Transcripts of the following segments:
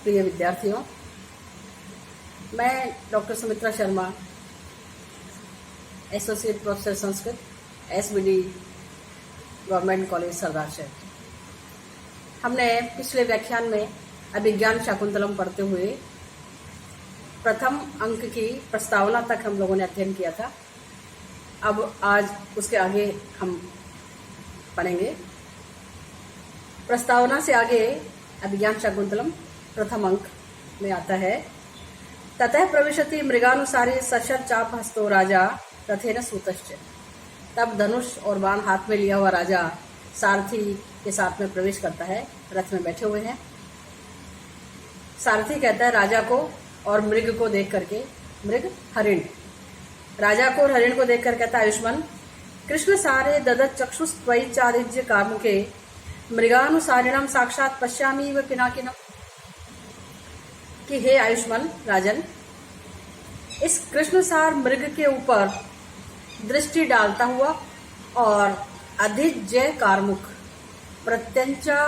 प्रिय विद्यार्थियों, मैं doctor Sumitra Sharma, associate professor Sanskrit, SBD government college Sardarshahar. हमने पिछले व्याख्यान में अभिज्ञान शाकुंतलम पढ़ते हुए प्रथम अंक की प्रस्तावना तक हम लोगों ने अध्ययन किया था। अब आज उसके आगे हम पढ़ेंगे। प्रस्तावना से आगे अभिज्ञान शाकुंतलम प्रथम अंक में आता है, ततः प्रविशति मृगानुसारी सशर चाप हस्तो राजा रथेन सूतश्च। तब धनुष और बाण हाथ में लिया हुआ राजा सारथी के साथ में प्रवेश करता है, रथ में बैठे हुए हैं। सारथी कहता है राजा को और मृग को देख करके, मृग हरिण, राजा को और हरिण को देखकर कहता है, आयुष्मान कृष्ण सारे ददत चक्षुष त्वयि चारिज्य कामुके मृगानुसारिणम साक्षात पश्यामी व पिनाकिनम। कि हे आयुष्मान राजन, इस कृष्णसार मृग के ऊपर दृष्टि डालता हुआ और अधिजय कारमुख प्रत्यंचा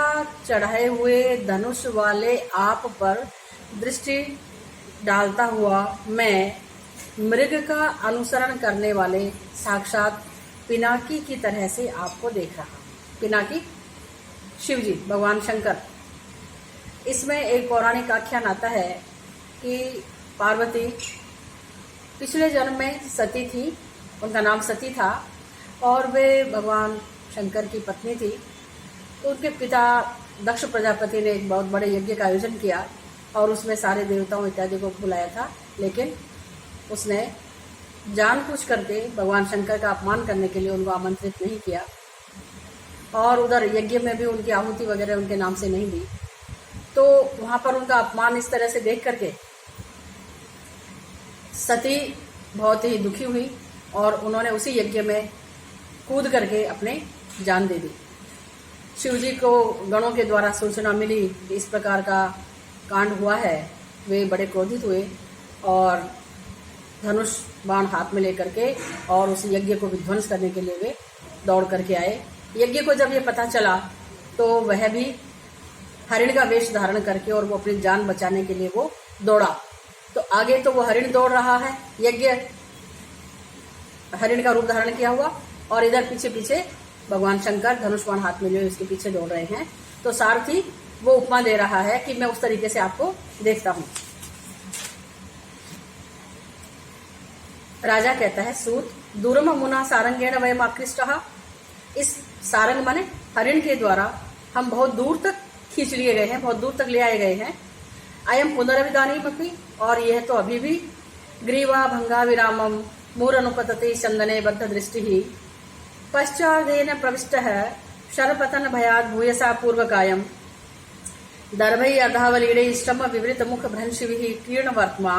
चढ़ाए हुए धनुष वाले आप पर दृष्टि डालता हुआ मैं मृग का अनुसरण करने वाले साक्षात पिनाकी की तरह से आपको देख रहा हूं। पिनाकी शिवजी, भगवान शंकर। इसमें एक पौराणिक आख्यान आता है कि पार्वती पिछले जन्म में सती थी, उनका नाम सती था और वे भगवान शंकर की पत्नी थी। तो उनके पिता दक्ष प्रजापति ने एक बहुत बड़े यज्ञ का आयोजन किया और उसमें सारे देवताओं इत्यादि को बुलाया था, लेकिन उसने जानबूझ करके भगवान शंकर का अपमान करने के लिए उनको आमंत्रित नहीं किया और उधर यज्ञ में भी उनकी आहुति वगैरह उनके नाम से नहीं दी। तो वहां पर उनका अपमान इस तरह से देख करके सती बहुत ही दुखी हुई और उन्होंने उसी यज्ञ में कूद करके अपने जान दे दी। शिवजी को गणों के द्वारा सूचना मिली कि इस प्रकार का कांड हुआ है। वे बड़े क्रोधित हुए और धनुष बाण हाथ में लेकर के और उस यज्ञ को विध्वंस करने के लिए वे दौड़ करके आए। यज्ञ को जब ये पता चला तो वह भी हरिण का वेश धारण करके और वो अपनी जान बचाने के लिए वो दौड़ा। तो आगे तो वो हरिण दौड़ रहा है, यज्ञ हरिण का रूप धारण किया हुआ, और इधर पीछे पीछे भगवान शंकर धनुष बाण हाथ में लिए उसके पीछे दौड़ रहे हैं। तो सारथी वो उपमा दे रहा है कि मैं उस तरीके से आपको देखता हूं। राजा कहता है, सूत दूरम मुना सारंगेण वयम आकृष्टः। इस सारंग माने हरिण के द्वारा हम बहुत दूर तक खींच लिए गए हैं, बहुत दूर तक ले आए गए हैं। अयम पुनरविदानीमपि, और यह तो अभी भी ग्रीवा भंगा विरामम मूरनुपतते चंदने बद्ध दृष्टि पश्चादेन प्रविष्टः शरपतन भयाद भूयसा पूर्वकायम दर्भै अधावलीडै श्रम विवृत मुख भ्रंशिभिः कीर्णवर्त्मा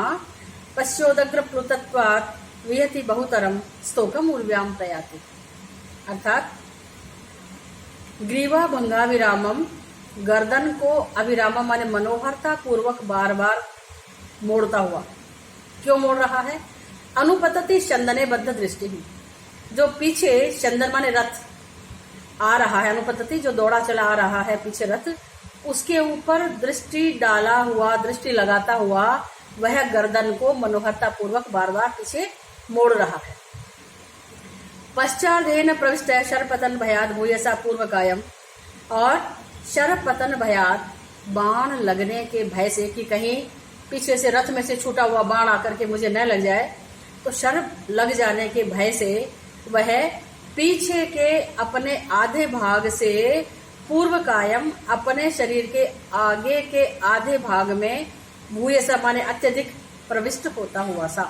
पश्चोदग्र प्लुतत्वात् वियति बहुतरम स्तोकम उर्व्याम प्रयाति। अर्थात ग्रीवा भंगा विरामम, गर्दन को अविरामम माने मनोहरता पूर्वक बार बार मोड़ता हुआ। क्यों मोड़ रहा है? अनुपतति चंदने बद्ध दृष्टि, जो पीछे चंदन माने रथ आ रहा है, अनुपतति जो दौड़ा चला आ रहा है पीछे रथ, उसके ऊपर दृष्टि डाला हुआ, दृष्टि लगाता हुआ वह गर्दन को मनोहरता पूर्वक बार बार पीछे मोड़ रहा है। पश्चादेन प्रविष्ट शरपतन भयाद भूयसा पूर्व कायम, और शरपतन भयाद बाण लगने के भय से कि कहीं पीछे से रथ में से छूटा हुआ बाण आकर के मुझे न लग जाए, तो शर लग जाने के भय से वह पीछे के अपने आधे भाग से पूर्व कायम अपने शरीर के आगे के आधे भाग में भूयसा माने अत्यधिक प्रविष्ट होता हुआ सा।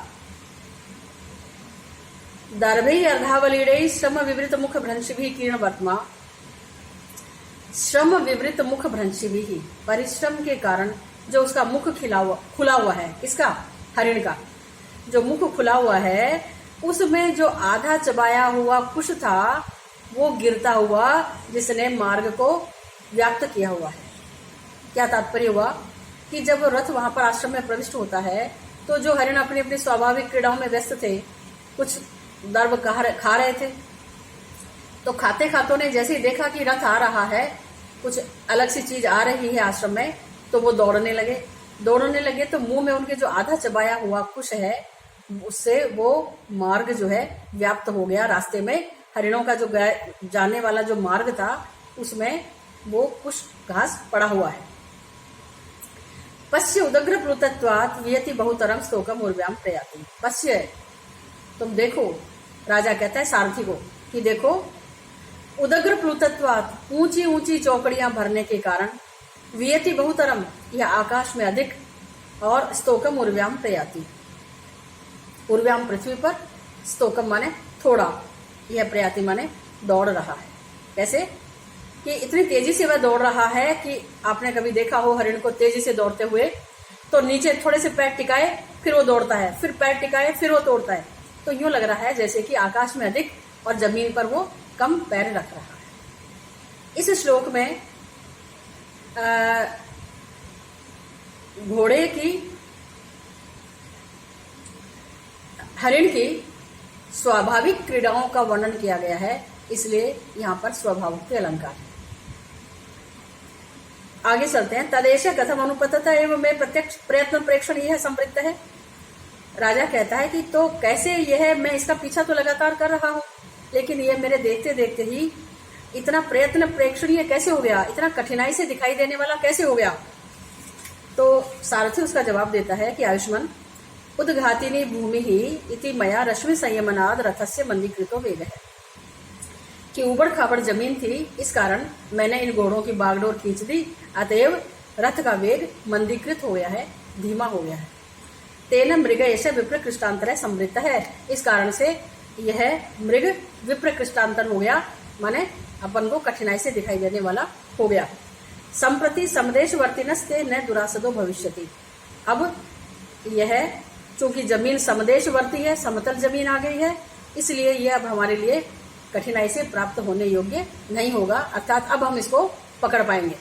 दर्भै अर्धावलीडै श्रम विवृत मुख भ्रंशिभिः कीर्णवर्त्मा, श्रम विवृत मुख भ्रंशिभिः, परिश्रम के कारण जो उसका मुख खुला हुआ है, किसका? हरिण का जो मुख खुला हुआ है, उसमें जो आधा चबाया हुआ कुश था वो गिरता हुआ, जिसने मार्ग को व्याप्त किया हुआ है। क्या तात्पर्य हुआ कि जब रथ वहां पर आश्रम में प्रविष्ट होता है तो जो हरिण अपनी अपनी स्वाभाविक क्रीड़ाओं में व्यस्त थे, कुछ दर्भ खा रहे थे, तो खाते खातों ने जैसे ही देखा कि रथ आ रहा है, कुछ अलग सी चीज आ रही है आश्रम में, तो वो दौड़ने लगे दौड़ने लगे तो मुंह में उनके जो आधा चबाया हुआ कुश है उससे वो मार्ग जो है व्याप्त हो गया। रास्ते में हरिणों का जो जाने वाला जो मार्ग था उसमें वो कुश घास पड़ा हुआ है। पश्य उदग्र प्लुतत्वात् वियति बहुतरम स्तोकम उर्व्याम प्रयाति। पश्य, तुम देखो, राजा कहता है सारथी को कि देखो, उदग्र प्लुतत्वात् ऊंची ऊंची चौकड़ियां भरने के कारण, वियति बहुतरम यह आकाश में अधिक, और स्तोकम उर्व्याम प्रयाति, उर्व्याम पृथ्वी पर, स्तोकम माने थोड़ा, यह प्रयाति माने दौड़ रहा है। कैसे कि इतनी तेजी से वह दौड़ रहा है कि आपने कभी देखा हो हरिण को तेजी से दौड़ते हुए, तो नीचे थोड़े से पैर टिकाए फिर वो दौड़ता है, फिर पैर टिकाए फिर वो दौड़ता है। तो यूं लग रहा है जैसे कि आकाश में अधिक और जमीन पर वो कम पैर रख रहा है। इस श्लोक में घोड़े की, हरिण की स्वाभाविक क्रीड़ाओं का वर्णन किया गया है, इसलिए यहाँ पर स्वभावोक्ति अलंकार है। आगे चलते हैं। तदेश कथम अनुपतता एवं में प्रत्यक्ष प्रयत्न प्रेक्षण यह संवृत्त है। राजा कहता है कि तो कैसे यह, मैं इसका पीछा तो लगातार कर रहा हूं, लेकिन यह मेरे देखते देखते ही इतना प्रयत्न प्रेक्षणीय कैसे हो गया, इतना कठिनाई से दिखाई देने वाला कैसे हो गया। तो सारथी उसका जवाब देता है कि आयुष्मान, उद्घातिनी भूमि ही इति मया रश्मि संयमनाद रथस्य मंदीकृतो वेग है, कि उबड़ खाबड़ जमीन थी, इस कारण मैंने इन घोड़ों की बागडोर खींच दी, अतएव रथ का वेग मंदीकृत हो गया है, धीमा हो गया है। तेन मृग ऐसे विप्र कृष्टांतर समृद्ध है, इस कारण से यह मृग विप्र कृष्टांतर हो गया, माने अपन को कठिनाई से दिखाई देने वाला हो गया। संप्रति समदेश वर्तिनस्ते न दुरासदो भविष्यति। अब यह चूंकि जमीन समदेशवर्ती है, समतल जमीन आ गई है, इसलिए यह अब हमारे लिए कठिनाई से प्राप्त होने योग्य नहीं होगा, अर्थात अब हम इसको पकड़ पाएंगे।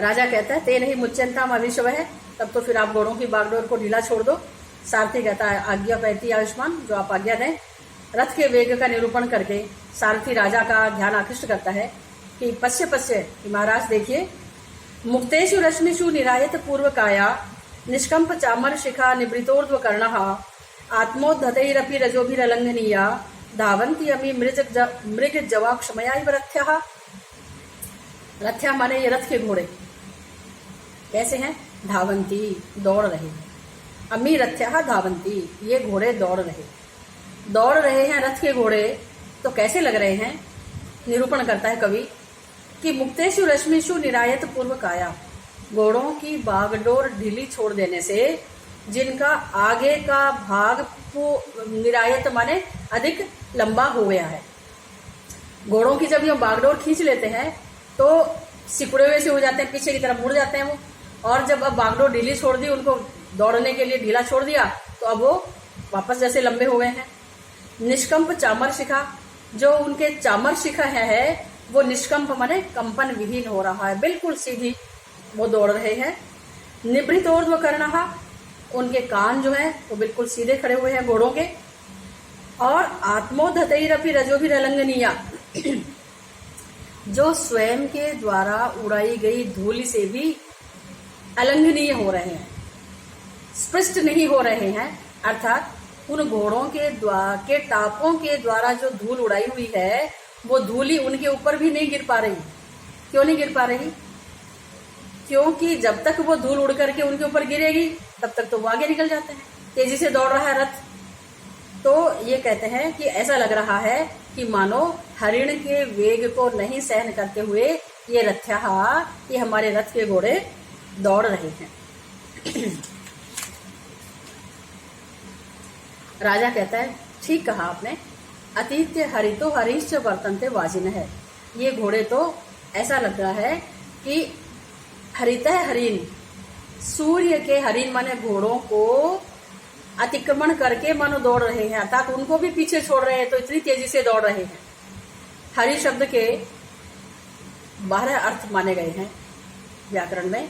राजा कहता है तेन ही मुच्यंताम अभिशव है, तब तो फिर आप घोड़ों की बागडोर को ढीला छोड़ दो। सारथी कहता है आज्ञा पैती आयुष्मान, जो आप आज्ञा दें। रथ के वेग का निरूपण करके सारथी राजा का ध्यान आकृष्ट करता है कि पश्य पश्य, महाराज देखिए, मुक्तेषु रश्मिषु निरायत पूर्व काया निष्कंप चामर शिखा निवृतोर्ध्व कर्णः आत्मोद्धतैरपि रजोभिरलंघनीया धावन्ति अमी मृग जवाक्षमयाइव रथ्यः। रथ्या माने ये रथ के घोड़े कैसे हैं, धावंती दौड़ रहे हैं, अमी रथ्यः धावंती ये घोड़े दौड़ रहे हैं रथ के घोड़े। तो कैसे लग रहे हैं, निरूपण करता है कवि कि मुक्तेषु रश्मिषु निरायत पूर्व काया, घोड़ों की बागडोर ढीली छोड़ देने से जिनका आगे का भाग निरायत माने अधिक लंबा हो गया है। घोड़ों की जब ये बागडोर खींच लेते हैं तो सिकुड़े हुए से हो जाते हैं, पीछे की तरफ मुड़ जाते हैं वो, और जब अब बागडोर ढीली छोड़ दी, उनको दौड़ने के लिए ढीला छोड़ दिया, तो अब वो वापस जैसे लंबे हो गए हैं। निष्कंप चामर शिखा, जो उनके चामर शिखा है वो निष्कंप माने कंपन विहीन हो रहा है, बिल्कुल सीधी वो दौड़ रहे हैं। निवृतोर्ध्व कर्णः, उनके कान जो है वो बिल्कुल सीधे खड़े हुए हैं घोड़ों के। और आत्मोद्धतैरपि रजोभिरलंघनीया, जो स्वयं के द्वारा उड़ाई गई धूल से भी अलंघनीय हो रहे हैं, स्पष्ट नहीं हो रहे हैं, अर्थात उन घोड़ों के टापों के द्वारा जो धूल उड़ाई हुई है वो धूली उनके ऊपर भी नहीं गिर पा रही। क्यों नहीं गिर पा रही, क्योंकि जब तक वो धूल उड़ करके उनके ऊपर गिरेगी तब तक तो वो आगे निकल जाते हैं, तेजी से दौड़ रहा है रथ। तो ये कहते हैं कि ऐसा लग रहा है कि मानो हरिण के वेग को नहीं सहन करते हुए ये रथ्या, ये हमारे रथ के घोड़े दौड़ रहे हैं। राजा कहता है ठीक कहा आपने, अतीत्य हरितो हरिश्च वर्तन्ते वाजिन है। ये घोड़े तो ऐसा लग रहा है कि हरित है हरिण, सूर्य के हरिण माने घोड़ों को अतिक्रमण करके मानो दौड़ रहे हैं, अर्थात उनको भी पीछे छोड़ रहे हैं, तो इतनी तेजी से दौड़ रहे हैं। हरि शब्द के 12 अर्थ माने गए हैं व्याकरण में,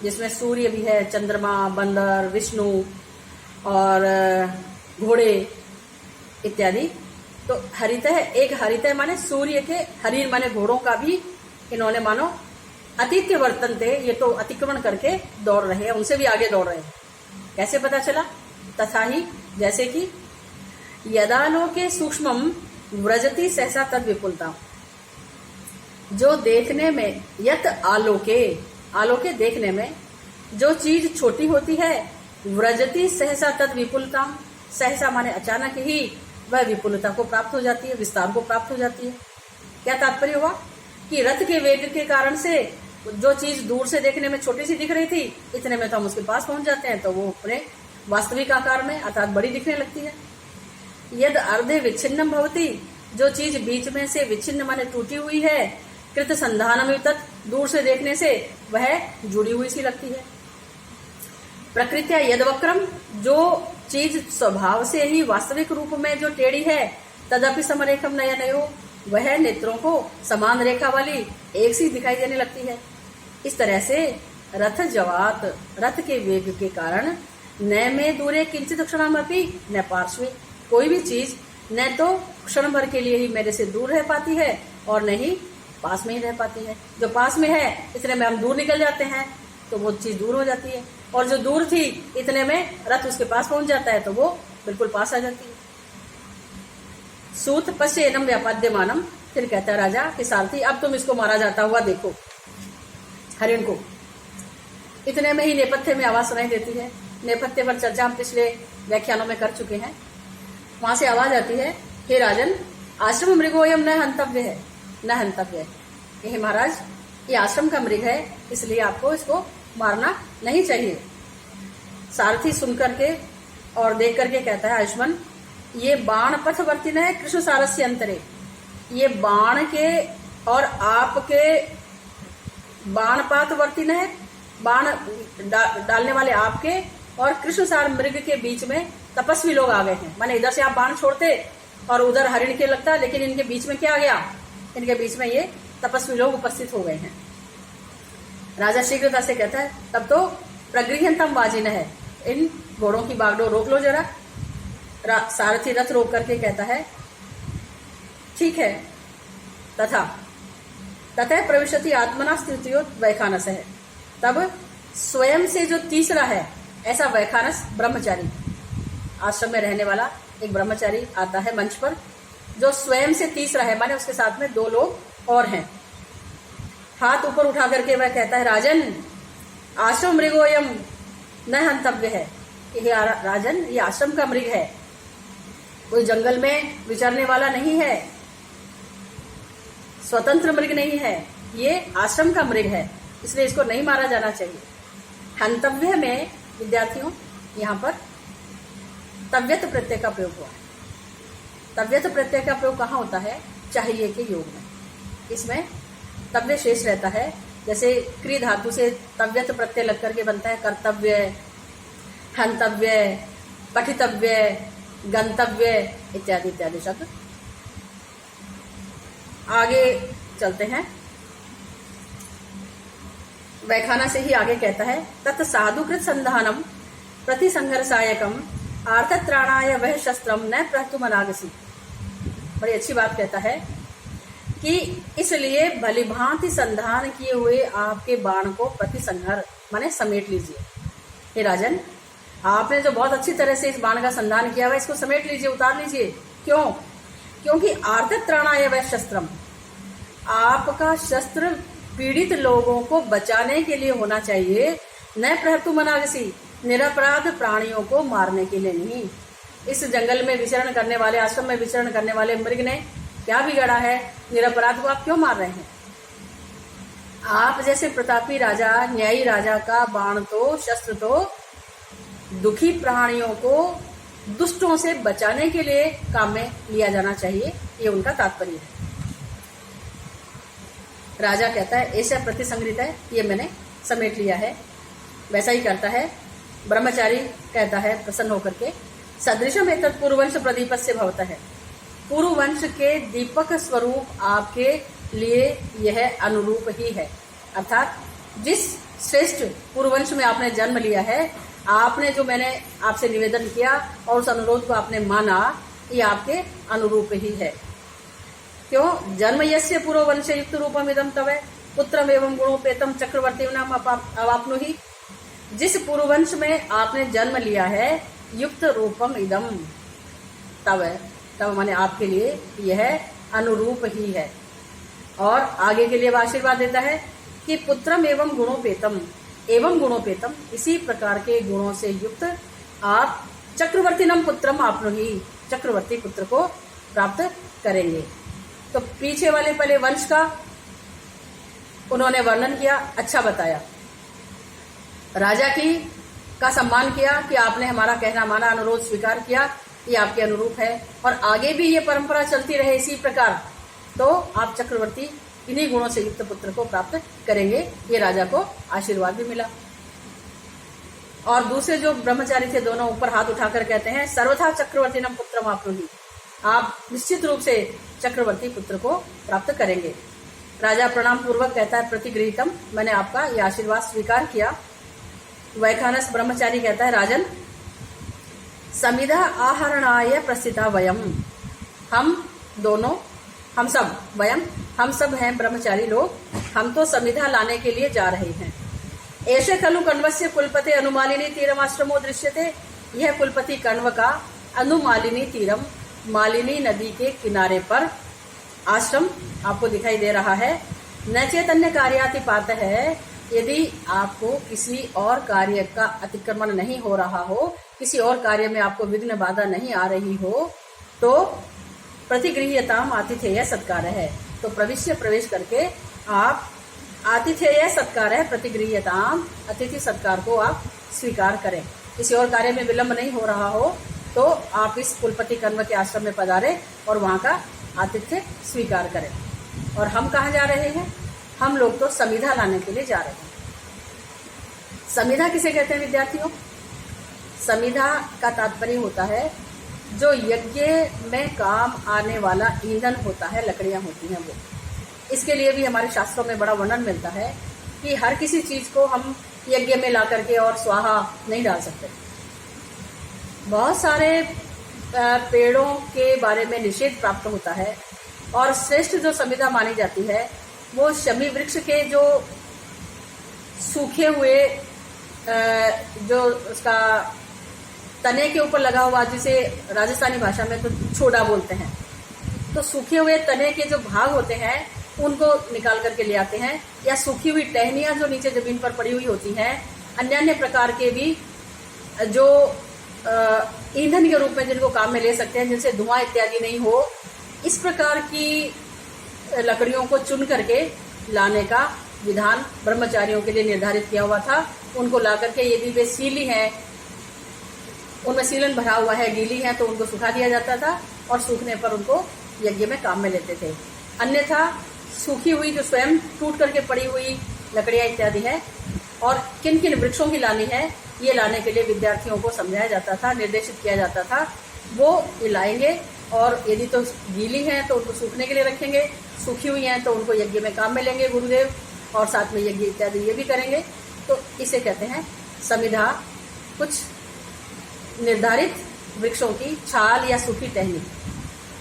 जिसमें सूर्य भी है, चंद्रमा, बंदर, विष्णु और घोड़े इत्यादि। तो हरित है, एक हरित है माने सूर्य के, हरिण माने घोड़ों का भी इन्होंने मानो अतीत्य वर्तनते, ये तो अतिक्रमण करके दौड़ रहे हैं, उनसे भी आगे दौड़ रहे हैं। कैसे पता चला? तथा ही, जैसे कि यदालोके सूक्ष्मम व्रजति सहसा तद विपुलता, जो देखने में, यत आलोके, आलोके देखने में जो चीज छोटी होती है, व्रजति सहसा तद विपुलता, सहसा माने अचानक ही वह विपुलता को प्राप्त हो जाती है, विस्तार को प्राप्त हो जाती है। क्या तात्पर्य हुआ कि रथ के वेग के कारण से जो चीज दूर से देखने में छोटी सी दिख रही थी, इतने में तो हम उसके पास पहुंच जाते हैं, तो वो अपने वास्तविक आकार में अर्थात बड़ी दिखने लगती है। यद अर्धे विच्छिन्नम भवति, जो चीज बीच में से विच्छिन्न माने टूटी हुई है, कृत संधानम तत्, दूर से देखने से वह जुड़ी हुई सी लगती है। प्रकृत्या यद वक्रम, जो चीज स्वभाव से ही वास्तविक रूप में जो टेढ़ी है, तदपि समरेखम नयनयो, वह नेत्रों को समान रेखा वाली एक सी दिखाई देने लगती है। इस तरह से रथ जवात, रथ के वेग के कारण न में दूरे किंचित क्षणमपि न पार्श्वे, कोई भी चीज न तो क्षण भर के लिए ही मेरे से दूर रह पाती है और न ही पास में ही रह पाती है। जो पास में है इतने में हम दूर निकल जाते हैं तो वो चीज दूर हो जाती है, और जो दूर थी इतने में रथ उसके पास पहुंच जाता है तो वो बिल्कुल पास आ जाती है। सूत पश्येनम व्यापाद्यमानम, फिर कहता है राजा कि सारथी अब तुम इसको मारा जाता हुआ देखो, हरिण को। इतने में ही नेपथ्य में आवाज सुनाई देती है। नेपथ्य पर चर्चा हम पिछले व्याख्यानों में कर चुके हैं। वहां से आवाज आती है, हे राजन, आश्रम मृगोयम न हंतव्य है, न हंतव्य है। हे महाराज, ये आश्रम का मृग है, इसलिए आपको इसको मारना नहीं चाहिए। सारथी सुन करके और देख करके कहता है, आयुष्मान, ये बाण पथवर्ती न है कृष्ण सारस्य अंतरे, ये बाण के और आपके बाण पातवर्ती न है, बाण डालने वाले आपके और कृष्णसार मृग के बीच में तपस्वी लोग आ गए हैं। माने इधर से आप बाण छोड़ते और उधर हरिण के लगता, लेकिन इनके बीच में क्या आ गया? इनके बीच में ये तपस्वी लोग उपस्थित हो गए हैं। राजा शीघ्रता से कहता है, तब तो प्रगृहंतम वाजिन है, इन घोड़ों की बागडोर रोक लो जरा। सारथी रथ रोक करके कहता है, ठीक है। तथा ततः प्रविशति आत्मना स्थितियो वैखानस है, तब स्वयं से जो तीसरा है ऐसा वैखानस ब्रह्मचारी, आश्रम में रहने वाला एक ब्रह्मचारी आता है मंच पर, जो स्वयं से तीसरा है, माने उसके साथ में दो लोग और हैं। हाथ ऊपर उठा करके वह कहता है, राजन, आश्रम मृगोयम न हंतव्य है। ये राजन, ये आश्रम का मृग है, कोई जंगल में विचरने वाला नहीं है, स्वतंत्र मृग नहीं है, ये आश्रम का मृग है, इसलिए इसको नहीं मारा जाना चाहिए। हंतव्य में विद्यार्थियों यहाँ पर तव्यत प्रत्यय का प्रयोग हुआ है। तव्यत प्रत्यय का प्रयोग कहाँ होता है? चाहिए के योग में। इसमें तव्य शेष रहता है, जैसे क्री धातु से तव्यत प्रत्यय लग करके बनता है कर्तव्य, हंतव्य, पठितव्य, गंतव्य इत्यादि इत्यादि शब्द। आगे चलते हैं, वैखाना से ही आगे कहता है, तत् साधुकृत संधानम प्रति संघर्षायकम आर्तत्राणाय वह शस्त्रम न प्रहतुम अनागसी। बड़ी अच्छी बात कहता है कि इसलिए भलीभांति संधान किए हुए आपके बाण को प्रति संहार माने समेट लीजिए। हे राजन, आपने जो बहुत अच्छी तरह से इस बाण का संधान किया हुआ, इसको समेट लीजिए, उतार लीजिए। क्यों? क्योंकि आर्तत्राणाय वह शस्त्रम, आपका शस्त्र पीड़ित लोगों को बचाने के लिए होना चाहिए, न प्रहतुम अनागसी, निरपराध प्राणियों को मारने के लिए नहीं। इस जंगल में विचरण करने वाले, आश्रम में विचरण करने वाले मृग ने क्या बिगड़ा है? निरपराध को आप क्यों मार रहे हैं? आप जैसे प्रतापी राजा, न्यायी राजा का बाण तो, शस्त्र तो दुखी प्राणियों को दुष्टों से बचाने के लिए काम में लिया जाना चाहिए, ये उनका तात्पर्य है। राजा कहता है, ऐसा प्रतिसंग्रहित है, ये मैंने समेट लिया है। वैसा ही करता है। ब्रह्मचारी कहता है प्रसन्न होकर के, सदृशम एक पूर्ववंश प्रदीप से भवता है, पूर्ववंश के दीपक स्वरूप आपके लिए यह अनुरूप ही है। अर्थात जिस श्रेष्ठ पूर्ववंश में आपने जन्म लिया है, आपने जो मैंने आपसे निवेदन किया और उस अनुरोध को आपने माना, ये आपके अनुरूप ही है। क्यों? जन्म यस्य पूर्ववंश युक्त रूपम इदम तवे, पुत्रम एवं गुणोपेतम चक्रवर्ती नाम अवाप्नुहि। जिस पूर्ववंश में आपने जन्म लिया है, युक्त रूपम इदम, तब माने आपके लिए यह अनुरूप ही है। और आगे के लिए वह आशीर्वाद देता है कि पुत्रम एवं गुणोपेतम, इसी प्रकार के गुणों से युक्त आप चक्रवर्तीनम पुत्रम आपनुहि, चक्रवर्ती पुत्र को प्राप्त करेंगे। तो पीछे वाले पहले वंश का उन्होंने वर्णन किया, अच्छा बताया, राजा का सम्मान किया कि आपने हमारा कहना माना, अनुरोध स्वीकार किया, ये आपके अनुरूप है और आगे भी ये परंपरा चलती रहे इसी प्रकार, तो आप चक्रवर्ती इन्हीं गुणों से युक्त पुत्र को प्राप्त करेंगे। ये राजा को आशीर्वाद भी मिला। और दूसरे जो ब्रह्मचारी थे दोनों ऊपर हाथ उठाकर कहते हैं सर्वथा चक्रवर्तीनम पुत्रम आपनुहि, आप निश्चित रूप से चक्रवर्ती पुत्र को प्राप्त करेंगे। राजा प्रणाम पूर्वक कहता है प्रतिगृहीतम, मैंने आपका यह आशीर्वाद स्वीकार किया। वैखानस ब्रह्मचारी कहता है राजन समिधा आहरणाय प्रस्थिता वयम, हम सब हैं ब्रह्मचारी लोग, हम तो समिधा लाने के लिए जा रहे हैं। ऐसे खलु कण्वस्य कुलपते अनुमालिनी तीरम आश्रमो दृश्यते, यह कुलपति कण्व का अनुमालिनी तीरम, मालिनी नदी के किनारे पर आश्रम आपको दिखाई दे रहा है। न चैतन्य कार्यातिपात है, यदि आपको किसी और कार्य का अतिक्रमण नहीं हो रहा हो, किसी और कार्य में आपको विघ्न बाधा नहीं आ रही हो, तो प्रतिगृह्यताम आतिथेय सत्कार है, तो प्रवेश करके आप आतिथेय सत्कार है, प्रतिगृह्यताम अतिथि सत्कार को आप स्वीकार करें। किसी और कार्य में विलंब नहीं हो रहा हो तो आप इस कुलपति कण्व के आश्रम में पधारे और वहां का आतिथ्य स्वीकार करें। और हम कहाँ जा रहे हैं? हम लोग तो समिधा लाने के लिए जा रहे हैं। समिधा किसे कहते हैं विद्यार्थियों? समिधा का तात्पर्य होता है जो यज्ञ में काम आने वाला ईंधन होता है, लकड़ियां होती हैं वो। इसके लिए भी हमारे शास्त्रों में बड़ा वर्णन मिलता है कि हर किसी चीज को हम यज्ञ में ला करके और स्वाहा नहीं डाल सकते। बहुत सारे पेड़ों के बारे में निषेध प्राप्त होता है और श्रेष्ठ जो समिधा मानी जाती है वो शमी वृक्ष के जो सूखे हुए जो उसका तने के ऊपर लगा हुआ, जिसे राजस्थानी भाषा में तो छोड़ा बोलते हैं, तो सूखे हुए तने के जो भाग होते हैं उनको निकाल करके ले आते हैं, या सूखी हुई टहनियां जो नीचे जमीन पर पड़ी हुई होती हैं, अन्य प्रकार के भी जो ईंधन के रूप में जिनको काम में ले सकते हैं, जिनसे धुआं इत्यादि नहीं हो, इस प्रकार की लकड़ियों को चुन करके लाने का विधान ब्रह्मचारियों के लिए निर्धारित किया हुआ था। उनको ला करके यदि वे सीली हैं, उनमें सीलन भरा हुआ है, गीली है, तो उनको सुखा दिया जाता था और सूखने पर उनको यज्ञ में काम में लेते थे। अन्यथा सूखी हुई जो स्वयं टूट करके पड़ी हुई लकड़ियां इत्यादि है और किन किन वृक्षों की लानी है, ये लाने के लिए विद्यार्थियों को समझाया जाता था, निर्देशित किया जाता था। वो ये लाएंगे और यदि तो गीली हैं तो उनको सूखने के लिए रखेंगे, सूखी हुई हैं तो उनको यज्ञ में काम में लेंगे गुरुदेव, और साथ में यज्ञ इत्यादि ये भी करेंगे। तो इसे कहते हैं समिधा, कुछ निर्धारित वृक्षों की छाल या सूखी टहनी।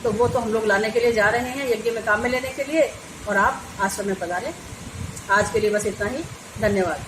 तो वो तो हम लोग लाने के लिए जा रहे हैं यज्ञ में काम में लेने के लिए, और आप आश्रम में पधारें। आज के लिए बस इतना ही, धन्यवाद।